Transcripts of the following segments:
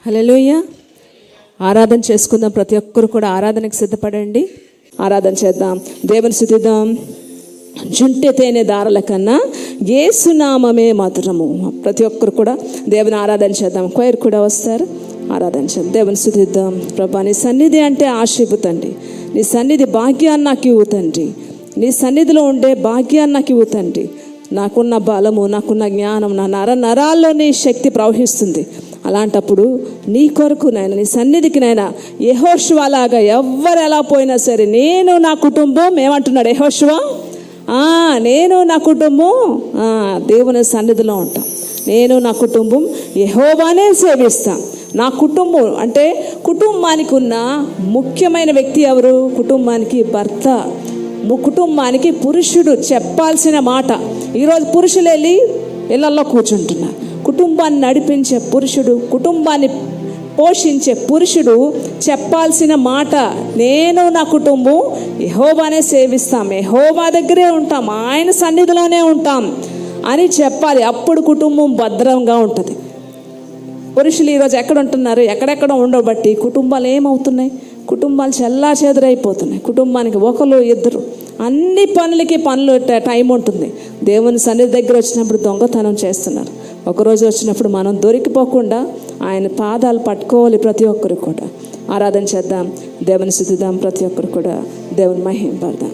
హల్లెలూయా. ఆరాధన చేసుకుందాం. ప్రతి ఒక్కరు కూడా ఆరాధనకు సిద్ధపడండి. ఆరాధన చేద్దాం, దేవుని స్తుతిద్దాం. జుంటె తేనె దారుల కన్నా యేసునామమే మధురము. ప్రతి ఒక్కరు కూడా దేవుని ఆరాధన చేద్దాం. కొయర్ కూడా వస్తారు, ఆరాధన చేద్దాం, దేవుని స్తుతిద్దాం. ప్రభా, నీ సన్నిధి అంటే ఆశిపుతండి. నీ సన్నిధి భాగ్యాన్ని నాకు ఇవ్వుతండి. నీ సన్నిధిలో ఉండే భాగ్యాన్ని నాకు ఇవ్వుతండి. నాకున్న బలము, నాకున్న జ్ఞానం, నా నరాల్లో నీ శక్తి ప్రవహిస్తుంది. అలాంటప్పుడు నీ కొరకు నాయన, నీ సన్నిధికి నాయన యెహోషువ లాగా ఎవ్వరు ఎలా పోయినా సరే, నేను నా కుటుంబం ఏమంటున్నాడు యెహోషువ, నేను నా కుటుంబం దేవుని సన్నిధిలో ఉంటాం. నేను నా కుటుంబం యెహోవానే సేవిస్తాం. నా కుటుంబం అంటే కుటుంబానికి ఉన్న ముఖ్యమైన వ్యక్తి ఎవరు? కుటుంబానికి భర్త, కుటుంబానికి పురుషుడు చెప్పాల్సిన మాట. ఈరోజు పురుషులు వెళ్ళి ఇళ్లలో కూర్చుంటున్నారు. కుటుంబాన్ని నడిపించే పురుషుడు, కుటుంబాన్ని పోషించే పురుషుడు చెప్పాల్సిన మాట, నేను నా కుటుంబం యెహోవానే సేవిస్తాం, యెహోవా దగ్గరే ఉంటాం, ఆయన సన్నిధిలోనే ఉంటాం అని చెప్పాలి. అప్పుడు కుటుంబం భద్రంగా ఉంటుంది. పురుషులు ఈరోజు ఎక్కడ ఉంటున్నారు? ఎక్కడెక్కడ ఉండబట్టి కుటుంబాలు ఏమవుతున్నాయి? కుటుంబాలు చెల్లాచెదరైపోతున్నాయి. కుటుంబానికి ఒకరు ఇద్దరు, అన్ని పనులు టైం ఉంటుంది. దేవుని సన్నిధి దగ్గర వచ్చినప్పుడు దొంగతనం చేస్తున్నారు. ఒకరోజు వచ్చినప్పుడు మనం దొరికిపోకుండా ఆయన పాదాలు పట్టుకోవాలి. ప్రతి ఒక్కరు కూడా ఆరాధన చేద్దాం, దేవుని స్తుతిద్దాం. ప్రతి ఒక్కరు కూడా దేవుని మహింపడదాం.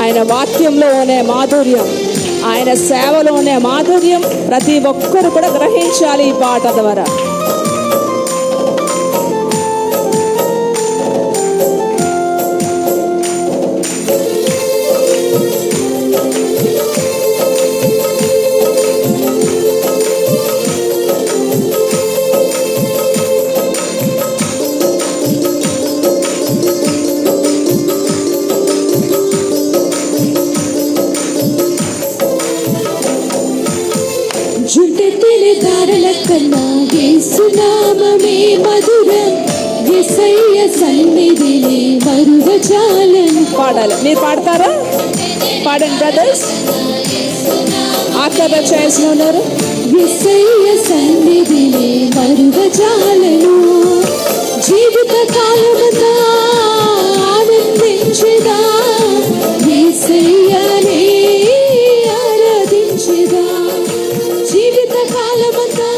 ఆయన వాక్యంలోనే మాధుర్యం, ఆయన సేవలోనే మాధుర్యం ప్రతి ఒక్కరు కూడా గ్రహించాలి ఈ పాట ద్వారా. యేసునామమే మధురం, యేసయ్య సన్నిధిని మరువజాలను. పాడాలి. మీరు పాడతారా? పాడండి బ్రదర్స్. ఆఖరి చేసిన ఉన్నారు. యేసయ్య సన్నిధిని మరువజాలను, జీవిత కాలమంతా ఆనందించెదా, యేసయ్యనే ఆరాధించెదా. జీవిత కాలమంతా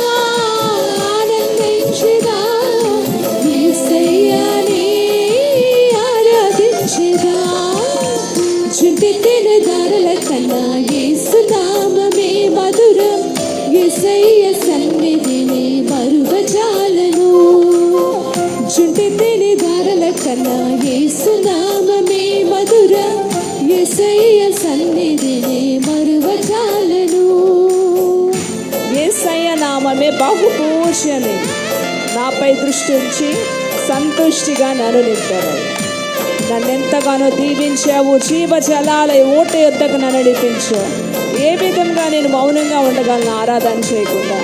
ఆనందించెదా, యేసయ్యనే ఆరాధించెదా. జుంటె తేనె దారుల కన్నా యేసునామమే మధురం, యేసయ్య సన్నిధిని మరువజాలను. జుంటె తేనె దారుల కన్నా యేసునామమే మధురం, యేసయ్య సన్నిధిని మరువజాలను. యేసయ్య నామమే బహుభూషణి, నాపై దృష్టి ఉంచి సంతుష్టిగా నన్ను నింపావు. నన్నెంతగానో దీవించావు, జీవజలాల ఓట యొద్దకు నన్ను నడిపించావు. ఏ విధంగా నేను మౌనంగా ఉండగలను ఆరాధన చేయకుండా?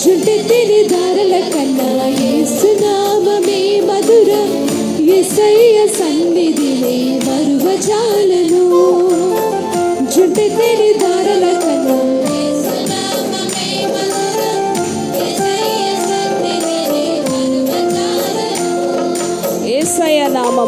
జుంటె తేనె దారుల కన్నా యేసునామమే మధురం, యేసయ్య సన్నిధిని మరువజాలను. జుంటె తేనె దారుల కన్నా యేసునామమే మధురం, యేసయ్య సన్నిధిని మరువజాలను.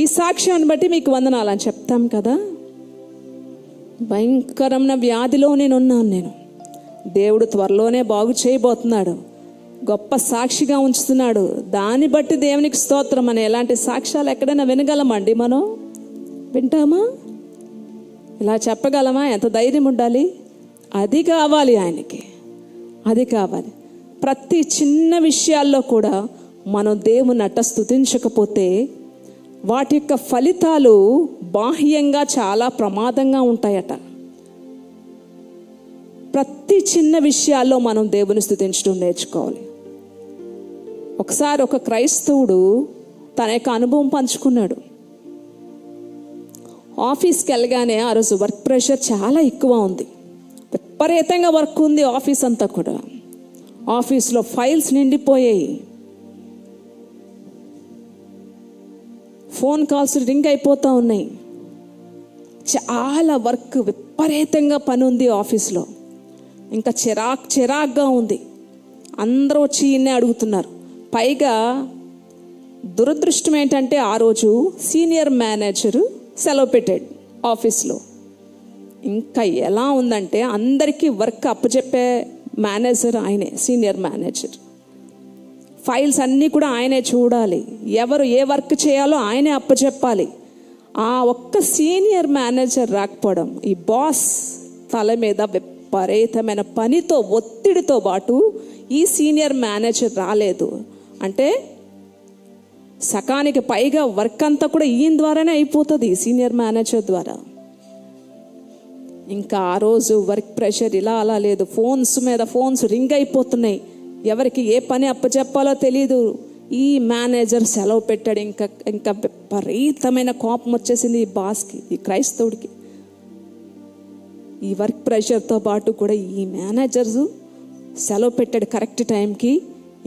ఈ సాక్ష్యాన్ని బట్టి మీకు వందనాలని చెప్తాం కదా. భయంకరమైన వ్యాధిలో నేను దేవుడు త్వరలోనే బాగు చేయబోతున్నాడు, గొప్ప సాక్షిగా ఉంచుతున్నాడు. దాన్ని బట్టి దేవునికి స్తోత్రం అని ఎలాంటి సాక్ష్యాలు ఎక్కడైనా వినగలమండి? మనం వింటామా? ఇలా చెప్పగలమా? ఎంత ధైర్యం ఉండాలి? అది కావాలి ఆయనకి, అది కావాలి. ప్రతి చిన్న విషయాల్లో కూడా మనం దేవుని అట్ట స్తుతించకపోతే వాటి యొక్క ఫలితాలు బాహ్యంగా చాలా ప్రమాదంగా ఉంటాయట. ప్రతి చిన్న విషయాల్లో మనం దేవుని స్తుతించడం నేర్చుకోవాలి. ఒకసారి ఒక క్రైస్తవుడు తన యొక్క అనుభవం పంచుకున్నాడు. ఆఫీస్కి వెళ్ళగానే ఆ రోజు వర్క్ ప్రెషర్ చాలా ఎక్కువ ఉంది, విపరీతంగా వర్క్ ఉంది. ఆఫీస్ అంతా కూడా, ఆఫీస్లో ఫైల్స్ నిండిపోయాయి, ఫోన్ కాల్స్ రింగ్ అయిపోతూ ఉన్నాయి, చాలా వర్క్, విపరీతంగా పని ఉంది ఆఫీస్లో. ఇంకా చిరాగ్గా ఉంది. అందరూ వచ్చి ఈయన్నే అడుగుతున్నారు. పైగా దురదృష్టం ఏంటంటే ఆ రోజు సీనియర్ మేనేజరు సెలవు పెట్టాడు ఆఫీస్లో. ఇంకా ఎలా ఉందంటే అందరికీ వర్క్ అప్పచెప్పే మేనేజర్ ఆయనే, సీనియర్ మేనేజర్. ఫైల్స్ అన్నీ కూడా ఆయనే చూడాలి, ఎవరు ఏ వర్క్ చేయాలో ఆయనే అప్పచెప్పాలి. ఆ ఒక్క సీనియర్ మేనేజర్ రాకపోవడం, ఈ బాస్ తల మీద విపరీతమైన పనితో ఒత్తిడితో పాటు ఈ సీనియర్ మేనేజర్ రాలేదు అంటే సకానికి పైగా వర్క్ అంతా కూడా ఈయన ద్వారానే అయిపోతుంది, సీనియర్ మేనేజర్ ద్వారా. ఇంకా ఆ రోజు వర్క్ ప్రెషర్ ఇలా అలా లేదు, ఫోన్స్ మీద ఫోన్స్ రింగ్ అయిపోతున్నాయి, ఎవరికి ఏ పని అప్పచెప్పాలో తెలీదు. ఈ మేనేజర్ సెలవు పెట్టాడు. ఇంకా విపరీతమైన కోపం వచ్చేసింది ఈ బాస్కి, ఈ క్రైస్తవుడికి. ఈ వర్క్ ప్రెషర్తో పాటు కూడా ఈ మేనేజర్ సెలవు పెట్టాడు కరెక్ట్ టైంకి.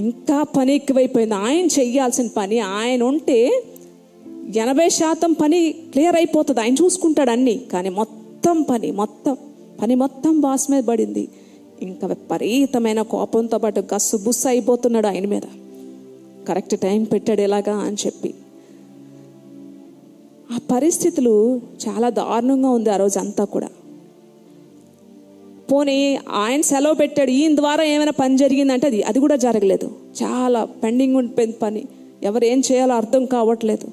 ఇంకా పని ఎక్కువైపోయింది. ఆయన చెయ్యాల్సిన పని ఆయన ఉంటే 80% పని క్లియర్ అయిపోతుంది, ఆయన చూసుకుంటాడు అన్నీ. కానీ పని మొత్తం బాస్ మీద పడింది. ఇంకా విపరీతమైన కోపంతో పాటు గస్సు బుస్సు అయిపోతున్నాడు ఆయన మీద. కరెక్ట్ టైం పెట్టాడు ఎలాగా అని చెప్పి. ఆ పరిస్థితులు చాలా దారుణంగా ఉంది ఆ రోజు అంతా కూడా. పోనీ ఆయన సెలవు పెట్టాడు, ఈయన ద్వారా ఏమైనా పని జరిగిందంటే అది కూడా జరగలేదు. చాలా పెండింగ్ ఉండిపోయింది పని, ఎవరు ఏం చేయాలో అర్థం కావట్లేదు.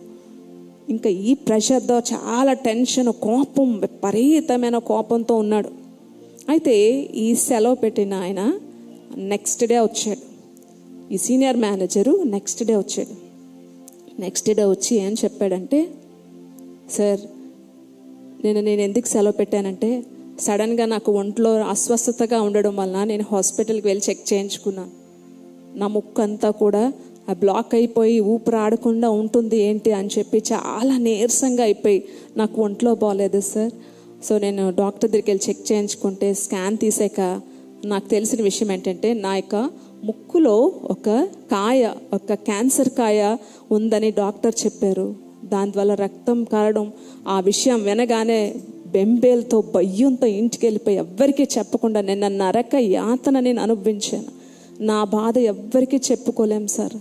ఇంకా ఈ ప్రెషర్తో చాలా టెన్షన్, కోపం, విపరీతమైన కోపంతో ఉన్నాడు. అయితే ఈ సెలవు పెట్టిన ఆయన నెక్స్ట్ డే వచ్చాడు. ఈ సీనియర్ మేనేజరు నెక్స్ట్ డే వచ్చాడు. నెక్స్ట్ డే వచ్చి ఏం చెప్పాడంటే, సార్ నేను ఎందుకు సెలవు పెట్టానంటే సడన్గా నాకు ఒంట్లో అస్వస్థతగా ఉండడం వలన నేను హాస్పిటల్కి వెళ్ళి చెక్ చేయించుకున్నాను. నా ముక్కు అంతా కూడా బ్లాక్ అయిపోయి ఊపిరి ఆడకుండా ఉంటుంది ఏంటి అని చెప్పి చాలా నీరసంగా అయిపోయి నాకు ఒంట్లో బాగలేదు సార్. సో నేను డాక్టర్ దగ్గరికి వెళ్ళి చెక్ చేయించుకుంటే స్కాన్ తీసాక నాకు తెలిసిన విషయం ఏంటంటే నా యొక్క ముక్కులో ఒక క్యాన్సర్ కాయ ఉందని డాక్టర్ చెప్పారు. దానివల్ల రక్తం కారడం. ఆ విషయం వినగానే బెంబేలతో భయంతో ఇంటికి వెళ్ళిపోయి ఎవ్వరికీ చెప్పకుండా నిన్న నరక యాతన నేను అనుభవించాను. నా బాధ ఎవ్వరికీ చెప్పుకోలేం సార్,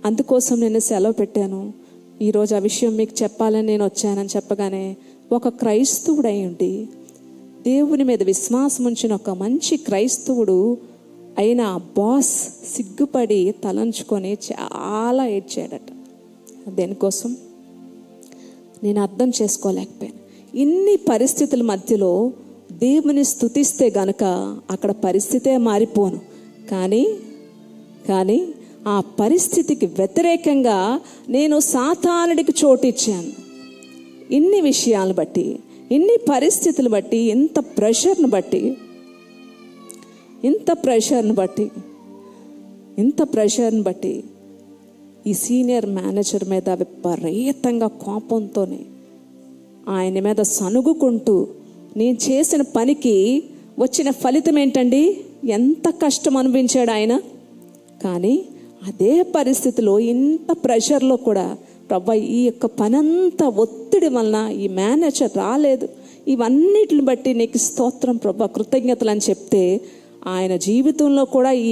అందుకోసం నేను సెలవు పెట్టాను. ఈరోజు ఆ విషయం మీకు చెప్పాలని నేను వచ్చానని చెప్పగానే ఒక క్రైస్తవుడు అయి ఉండి దేవుని మీద విశ్వాసం ఉంచిన ఒక మంచి క్రైస్తవుడు అయిన బాస్ సిగ్గుపడి తలంచుకొని చాలా ఏడ్చాడట. దేనికోసం నేను అర్థం చేసుకోలేకపోయాను. ఇన్ని పరిస్థితుల మధ్యలో దేవుని స్తుతిస్తే గనుక అక్కడ పరిస్థితే మారిపోను. కానీ ఆ పరిస్థితికి వ్యతిరేకంగా నేను సాతానుడికి చోటు ఇచ్చాను. ఇన్ని విషయాలను బట్టి, ఇన్ని పరిస్థితులు బట్టి, ఇంత ప్రెషర్ను బట్టి ఈ సీనియర్ మేనేజర్ మీద విపరీతంగా కోపంతోనే ఆయన మీద సనుగుకుంటూ నేను చేసిన పనికి వచ్చిన ఫలితం ఏంటండి? ఎంత కష్టం అనిపించాడు ఆయన. కానీ అదే పరిస్థితిలో ఇంత ప్రెషర్లో కూడా ప్రభా ఈ యొక్క పనంతా ఒత్తిడి వలన ఈ మేనేజర్ రాలేదు, ఇవన్నిటిని బట్టి నీకు స్తోత్రం ప్రభా, కృతజ్ఞతలు అని చెప్తే ఆయన జీవితంలో కూడా ఈ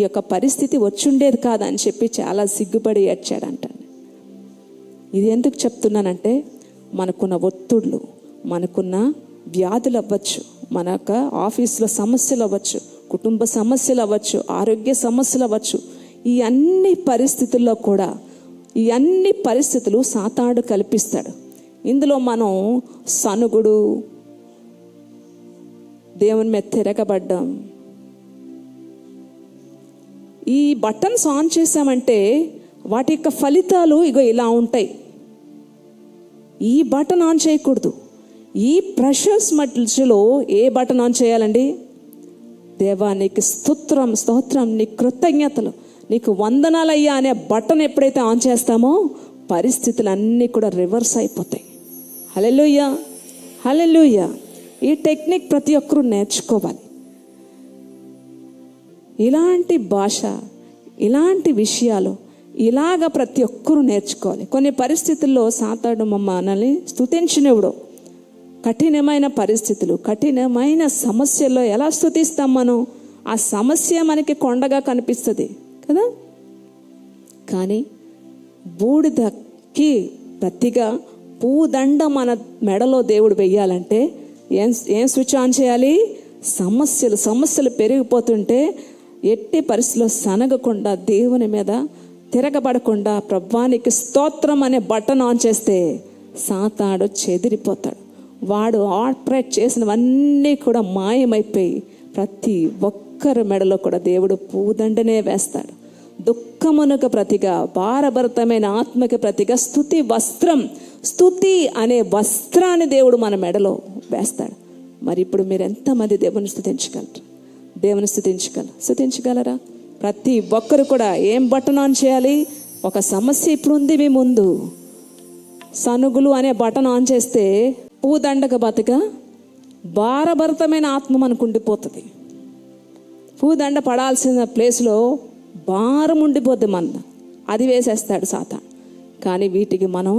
యొక్క పరిస్థితి వచ్చుండేది కాదని చెప్పి చాలా సిగ్గుపడి ఏడ్చాడంట. ఇది ఎందుకు చెప్తున్నానంటే మనకున్న ఒత్తిళ్ళు, మనకున్న వ్యాధులు అవ్వచ్చు, మన యొక్క ఆఫీస్లో సమస్యలు అవ్వచ్చు, కుటుంబ సమస్యలు అవ్వచ్చు, ఆరోగ్య సమస్యలు అవ్వచ్చు. ఈ అన్ని పరిస్థితుల్లో కూడా ఈ అన్ని పరిస్థితులు సాతానుడు కల్పిస్తాడు. ఇందులో మనం సనుగుడు, దేవుని మీద తిరగబడ్డం, ఈ బటన్స్ ఆన్ చేసామంటే వాటి యొక్క ఫలితాలు ఇగో ఇలా ఉంటాయి. ఈ బటన్ ఆన్ చేయకూడదు. ఈ ప్రెషర్స్ మధ్యలో ఏ బటన్ ఆన్ చేయాలండి? దేవా నీకు స్తోత్రం, నీ కృతజ్ఞతలు, నీకు వందనాలయ్యా అనే బటన్ ఎప్పుడైతే ఆన్ చేస్తామో పరిస్థితులు అన్నీ కూడా రివర్స్ అయిపోతాయి. హల్లెలూయా, హల్లెలూయా. ఈ టెక్నిక్ ప్రతి ఒక్కరూ నేర్చుకోవాలి. ఇలాంటి భాష, ఇలాంటి విషయాలు ఇలాగ ప్రతి ఒక్కరూ నేర్చుకోవాలి. కొన్ని పరిస్థితుల్లో సాతాడు మనల్ని స్తుతించినప్పుడు కఠినమైన పరిస్థితులు, కఠినమైన సమస్యల్లో ఎలా స్తుతిస్తాం మనం? ఆ సమస్య మనకి కొండగా కనిపిస్తుంది కదా. కానీ బూడిదకి ప్రతిగా పూదండ మన మెడలో దేవుడు వెయ్యాలంటే ఏం స్విచ్ ఆన్ చేయాలి? సమస్యలు పెరిగిపోతుంటే ఎట్టి పరిస్థితిలో సనగకుండా, దేవుని మీద తిరగబడకుండా ప్రభువానికి స్తోత్రం అనే బటన్ ఆన్ చేస్తే సాతాడు చెదిరిపోతాడు. వాడు ఆపరేట్ చేసినవన్నీ కూడా మాయమైపోయి ప్రతి ఒక్కరి మెడలో కూడా దేవుడు పూదండనే వేస్తాడు. దుఃఖమునకు ప్రతిగా, భారభరితమైన ఆత్మకి ప్రతిగా స్తుతి అనే వస్త్రాన్ని దేవుడు మన మెడలో వేస్తాడు. మరి ఇప్పుడు మీరు ఎంతమంది దేవుని స్తుతించగలరా? ప్రతి ఒక్కరు కూడా ఏం బటన్ ఆన్ చేయాలి? ఒక సమస్య ఇప్పుడు ఉంది మీ ముందు, సనుగులు అనే బటన్ ఆన్ చేస్తే పూదండక బతుగా భారభరితమైన ఆత్మ మనకు ఉండిపోతుంది. పూదండ పడాల్సిన ప్లేస్లో భారం ఉండిపోద్ది మన, అది వేసేస్తాడు సాతాను. కానీ వీటికి మనం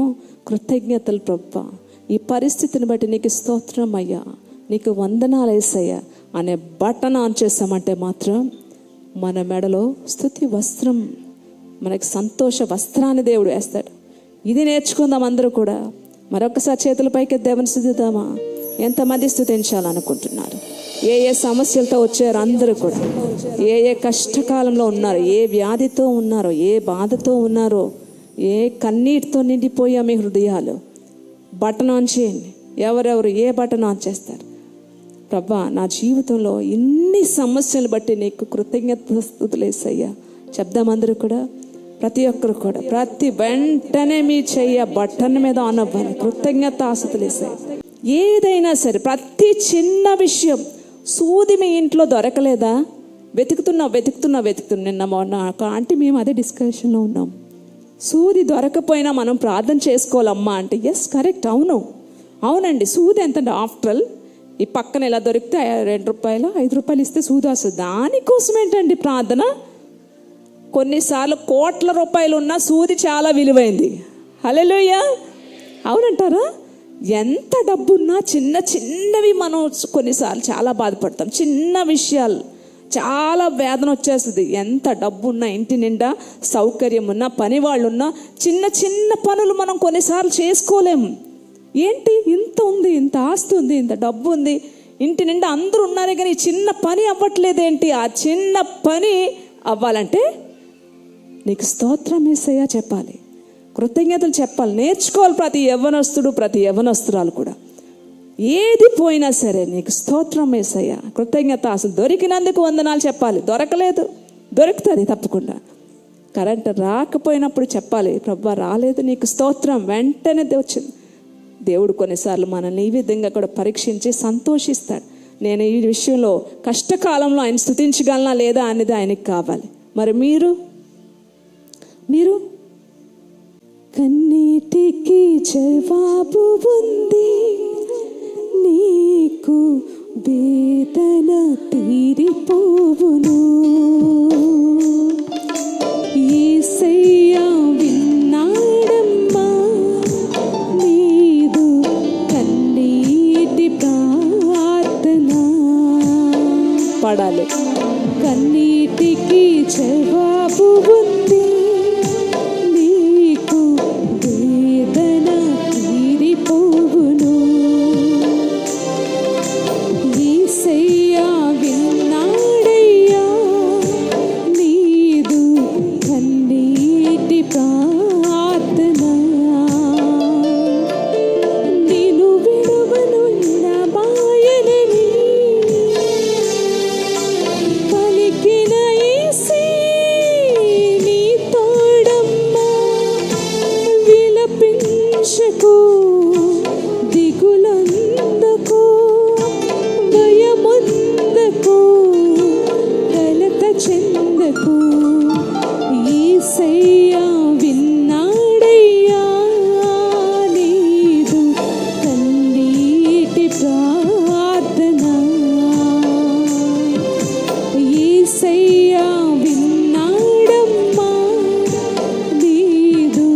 కృతజ్ఞతలు ప్రభువా, ఈ పరిస్థితిని బట్టి నీకు స్తోత్రం అయ్యా, నీకు వందనాలు యేసయ్యా అనే బటన్ ఆన్ చేస్తామంటే మాత్రం మన మెడలో స్తుతి వస్త్రం, మనకి సంతోష వస్త్రాన్ని దేవుడు వేస్తాడు. ఇది నేర్చుకుందాం అందరూ కూడా. మరొకసారి చేతుల పైకి దేవుని స్తుతిద్దామా? ఎంతమంది స్తుతించాలనుకుంటున్నారు? ఏ సమస్యలతో వచ్చారు అందరూ కూడా, ఏ కష్టకాలంలో ఉన్నారో, ఏ వ్యాధితో ఉన్నారో, ఏ బాధతో ఉన్నారో, ఏ కన్నీటితో నిండిపోయా మీ హృదయాలు, బటన్ ఆన్ చేయండి. ఎవరెవరు ఏ బటన్ ఆన్ చేస్తారు? ప్రభా, నా జీవితంలో ఇన్ని సమస్యలు బట్టి నీకు కృతజ్ఞతాస్తుతులు యేసయ్యా చెప్దాం అందరూ కూడా. ప్రతి ఒక్కరు కూడా ప్రతి వెంటనే మీ చెయ్య బటన్ మీద ఆన్ అవ్వాలి. కృతజ్ఞతాస్తుతులు యేసయ్యా. ఏదైనా సరే, ప్రతి చిన్న విషయం, సూది మీ ఇంట్లో దొరకలేదా? వెతుకుతున్నా. నిన్న మొన్న ఒక ఆంటీ మేము అదే డిస్కషన్లో ఉన్నాం. సూది దొరకపోయినా మనం ప్రార్థన చేసుకోవాలమ్మా అంటే, ఎస్ కరెక్ట్, అవునండి. సూది ఎంతండి? ఆఫ్టర్ ఆల్ ఈ పక్కన ఇలా దొరికితే 2 రూపాయలు 5 రూపాయలు ఇస్తే సూది వస్తుంది. దానికోసం ఏంటండి ప్రార్థన? కొన్నిసార్లు కోట్ల రూపాయలు ఉన్న సూది చాలా విలువైంది. హల్లెలూయా, అవునంటారా? ఎంత డబ్బున్నా చిన్నవి మనం కొన్నిసార్లు చాలా బాధపడతాం. చిన్న విషయాలు చాలా వేదన వచ్చేస్తుంది. ఎంత డబ్బున్నా, ఇంటి నిండా సౌకర్యం ఉన్నా, పని వాళ్ళు ఉన్నా, చిన్న పనులు మనం కొన్నిసార్లు చేసుకోలేము. ఏంటి, ఇంత ఉంది, ఇంత ఆస్తి ఉంది, ఇంత డబ్బు ఉంది, ఇంటి నిండా అందరూ ఉన్నారే కానీ చిన్న పని అవ్వట్లేదేంటి? ఆ చిన్న పని అవ్వాలంటే నీకు స్తోత్రం యేసయ్యా చెప్పాలి, కృతజ్ఞతలు చెప్పాలి, నేర్చుకోవాలి. ప్రతి యవ్వనస్తుడు, ప్రతి యవ్వనస్తురాలు కూడా ఏది పోయినా సరే నీకు స్తోత్రం యేసయ్యా, కృతజ్ఞత. అసలు దొరికినందుకు వందనాలు చెప్పాలి. దొరకలేదు, దొరుకుతుంది తప్పకుండా. కరెంట్ రాకపోయినప్పుడు చెప్పాలి, ప్రభువా రాలేదు, నీకు స్తోత్రం. వెంటనే వచ్చింది. దేవుడు కొన్నిసార్లు మనల్ని ఈ విధంగా కూడా పరీక్షించి సంతోషిస్తాడు. నేను ఈ విషయంలో కష్టకాలంలో ఆయన స్తుతించగలనా లేదా అనేది ఆయనకి కావాలి. మరి మీరు కన్నీటికి జవాబు ఉంది, నీకు వేదన తీరిపోవును. యేసయ్యా విన్నాడమ్మా నీదు కన్నీటి ప్రార్థన. పడాలి. కన్నీటికి జవాబు ఉంది, నీకు చెందకు, యేసయ్యా విన్నాడయ్యా నీదు కన్నీటి ప్రార్థన. యేసయ్యా విన్నాడమ్మా నీదు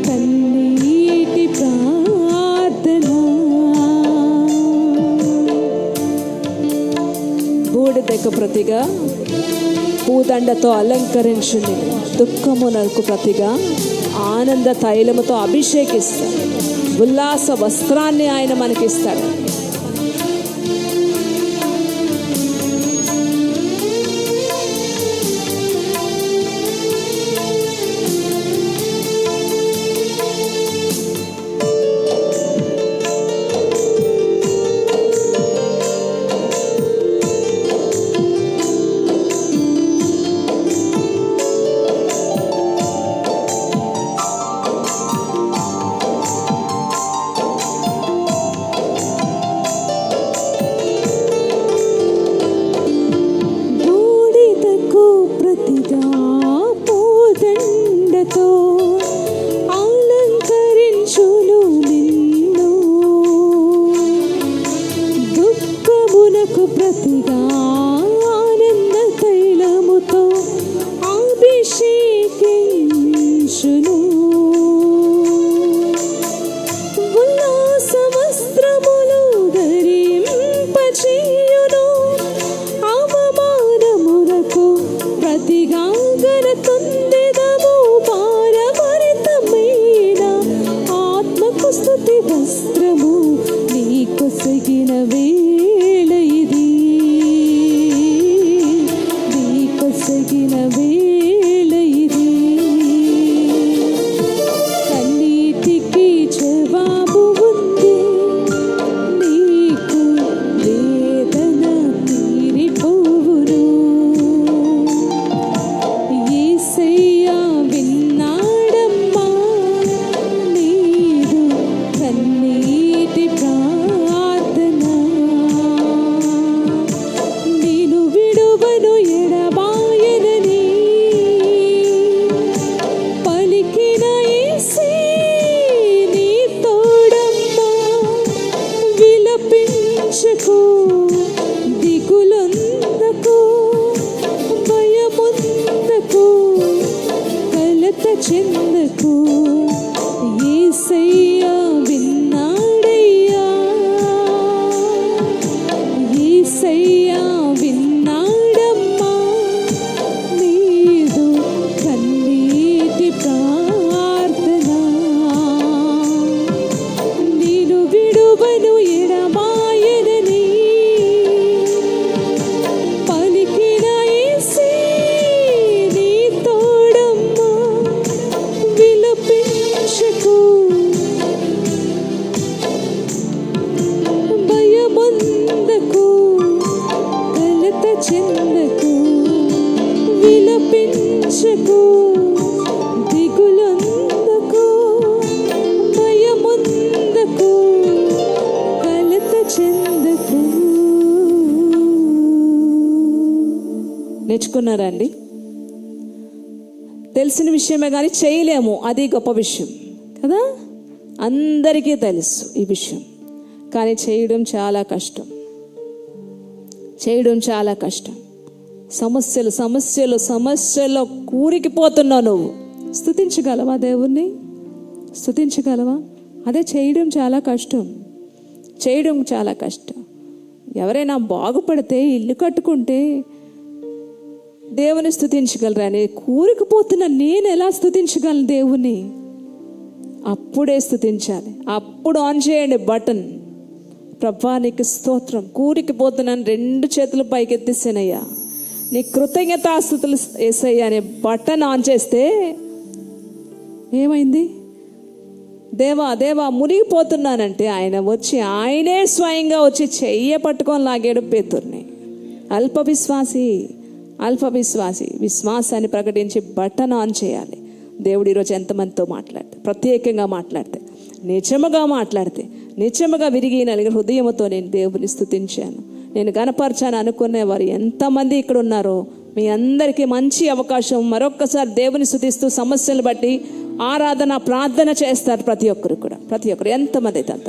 కన్నీటి ప్రార్థన. బూడిదకు ప్రతిగా పూదండతో అలంకరించుని, దుఃఖమునకు ప్రతిగా ఆనంద తైలముతో అభిషేకిస్తాడు. ఉల్లాస వస్త్రాన్ని ఆయన మనకిస్తాడు. బూడిదకు ప్రతిగా పూదండతో అలంకరించును నిన్ను, దుఃఖమునకు ప్రతిగా ఆనంద తైలముతో అభిషేకించును. ఉల్లాస వస్త్రములు ధరింపచేయును, అవమానములకు ప్రతిగా ఘనతొందెదము. భారభరితమైన ఆత్మకు స్తుతి వస్త్రము నీకొసగిన వేళ ఇది, నీకొసగిన వేళ ఇది. కన్నీటికి జవాబు ఉంది, నీకు వేదన తీరిపోవును. యేసయ్యా విన్నాడమ్మా నీదు కన్నీటి ప్రార్థన. నేను విడువను ఎడబాయనని పలికిన యేసే నీ తోడమ్మా. విలపించకు, దిగులొందకు, భయముందకు, కలత చెందకు. యేసయ్యా విన్నాడయ్యా, యేసయ్యా విన్నాడమ్మా నీదు కన్నీటి ప్రార్థన. నేను విడువను ఎడబాయనని పలికిన యేసే నీ తోడమ్మా. విలపించకు, భయముందకు, కలత చెందకు. విలపించకు, దిగులొందకు, భయముందకు, కలత చెందకు. నేర్చుకున్నారా అండి? తెలిసిన విషయమే కానీ చేయలేము, అది గొప్ప విషయం కదా. అందరికీ తెలుసు ఈ విషయం, కానీ చేయడం చాలా కష్టం. చేయడం చాలా కష్టం. సమస్యలు సమస్యలు సమస్యల్లో కూరికిపోతున్నావు నువ్వు. స్తుతించగలవా దేవుణ్ణి? స్తుతించగలవా? అదే చేయడం చాలా కష్టం. చేయడం చాలా కష్టం. ఎవరైనా బాగుపడితే, ఇల్లు కట్టుకుంటే దేవుని స్తుతించగలరా? అని కూరుకుపోతున్న నేను ఎలా స్తుతించగలను దేవుని? అప్పుడే స్తుతించాలి. అప్పుడు ఆన్ చేయండి బటన్. ప్రభా నీకు స్తోత్రం, కూరికిపోతున్నాను, 2 చేతులు పైకెత్తేసానయ్యా, నీ కృతజ్ఞతాస్తుతులు యేసయ్యా అనే బటన్ ఆన్ చేస్తే ఏమైంది? దేవా దేవా మునిగిపోతున్నానంటే ఆయన వచ్చి, ఆయనే స్వయంగా వచ్చి చెయ్య పట్టుకొని లాగాడు పేతుర్ని. అల్ప విశ్వాసి విశ్వాసాన్ని ప్రకటించి బటన్ ఆన్ చేయాలి. దేవుడు ఈరోజు ఎంతమందితో మాట్లాడితే, ప్రత్యేకంగా మాట్లాడితే, నిజముగా విరిగి నలిగిన హృదయంతో నేను దేవుని స్తుతించాను, నేను గనపరచాను అనుకునే వారు ఎంతమంది ఇక్కడ ఉన్నారో మీ అందరికీ మంచి అవకాశం. మరొక్కసారి దేవుని స్తుతిస్తూ సమస్యలు బట్టి ఆరాధన ప్రార్థన చేస్తారు ప్రతి ఒక్కరు కూడా. ప్రతి ఒక్కరు ఎంతమంది అయితే అంత